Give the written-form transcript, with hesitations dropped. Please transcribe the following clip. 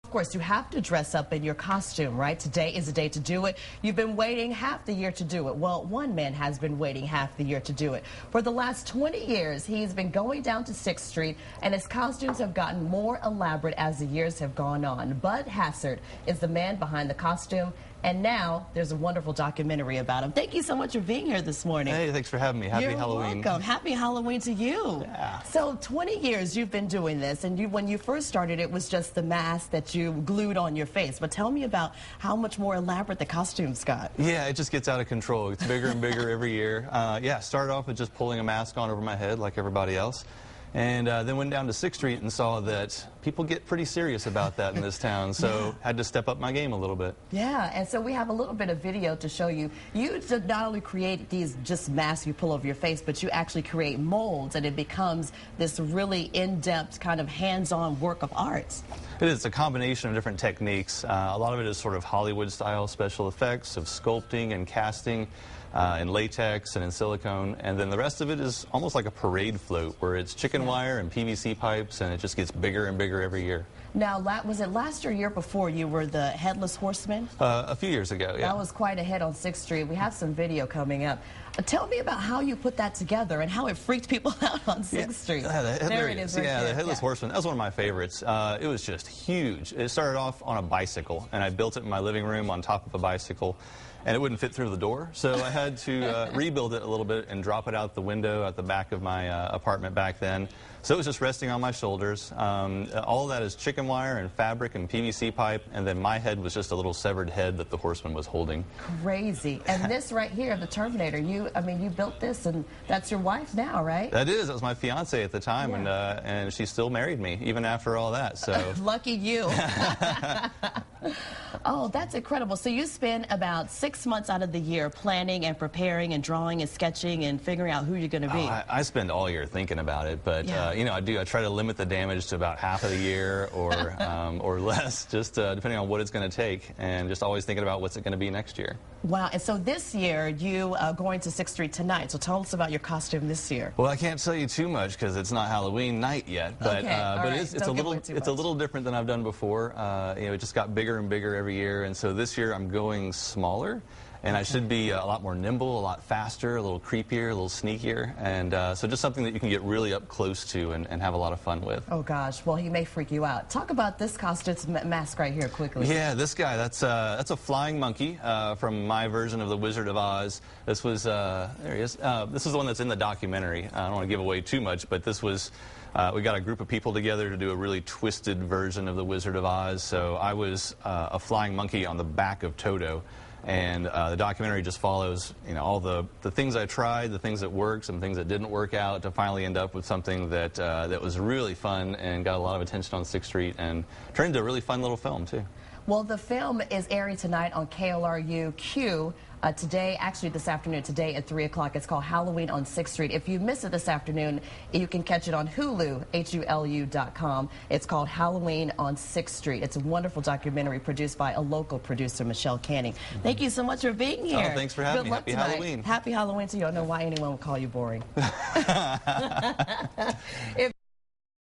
Of course, you have to dress up in your costume, right? Today is the day to do it. You've been waiting half the year to do it. Well, one man has been waiting half the year to do it. For the last 20 years, he's been going down to 6th Street, and his costumes have gotten more elaborate as the years have gone on. Bud Hasert is the man behind the costume, and now there's a wonderful documentary about him. Thank you so much for being here this morning. Hey, thanks for having me. Happy Halloween. You're welcome. Happy Halloween to you. Yeah. So 20 years you've been doing this, and when you first started, it was just the mask that you glued on your face. But tell me about how much more elaborate the costumes got. Yeah, it just gets out of control. It's bigger and bigger every year. Yeah, started off with just pulling a mask on over my head like everybody else. And then went down to 6th Street and saw that people get pretty serious about that in this town, so had to step up my game a little bit. Yeah, and so we have a little bit of video to show you. You not only create these just masks you pull over your face, but you actually create molds, and it becomes this really in-depth kind of hands-on work of art. It is a combination of different techniques. A lot of it is sort of Hollywood-style special effects of sculpting and casting. In latex and in silicone, and then the rest of it is almost like a parade float where it's chicken wire and PVC pipes, and it just gets bigger and bigger every year. Now, was it last or year before you were the Headless Horseman? A few years ago, yeah. That was quite a hit on 6th Street. We have some video coming up. Tell me about how you put that together and how it freaked people out on 6th Street. There it is. Right there. The Headless Horseman, that was one of my favorites. It was just huge. It started off on a bicycle, and I built it in my living room on top of a bicycle, and it wouldn't fit through the door, so I had to rebuild it a little bit and drop it out the window at the back of my apartment back then. So it was just resting on my shoulders. All of that is chicken wire and fabric and PVC pipe, and then my head was just a little severed head that the horseman was holding. Crazy. And this right here, the Terminator, you built this, and that's your wife now, right? That was my fiance at the time, and she still married me, even after all that, so. Lucky you. Oh, that's incredible. So you spend about 6 months out of the year planning and preparing and drawing and sketching and figuring out who you're going to be. I spend all year thinking about it, but you know, I try to limit the damage to about half of the year or less, just depending on what it's going to take, and just always thinking about what's it going to be next year. Wow. And so this year you are going to 6th Street tonight. So tell us about your costume this year. Well, I can't tell you too much because it's not Halloween night yet, but it's a little different than I've done before. You know, it just got bigger and bigger every year, and so this year I'm going smaller, and I should be a lot more nimble, a lot faster, a little creepier, a little sneakier, and so just something that you can get really up close to and have a lot of fun with. Oh gosh, well, he may freak you out. Talk about this costume mask right here quickly. Yeah, this guy, that's a flying monkey from my version of the Wizard of Oz. This was, there he is. This is the one that's in the documentary. I don't want to give away too much, but this was, we got a group of people together to do a really twisted version of the Wizard of Oz. So I was a flying monkey on the back of Toto. And the documentary just follows, you know, all the things I tried, the things that worked, some things that didn't work out, to finally end up with something that that was really fun and got a lot of attention on 6th Street and turned into a really fun little film too. Well, the film is airing tonight on KLRU-Q. Today, actually this afternoon, today at 3 o'clock. It's called Halloween on 6th Street. If you miss it this afternoon, you can catch it on Hulu, HULU.com. It's called Halloween on 6th Street. It's a wonderful documentary produced by a local producer, Michelle Canning. Thank you so much for being here. Oh, thanks for having me. Happy Halloween. Happy Halloween to you. I don't know why anyone would call you boring.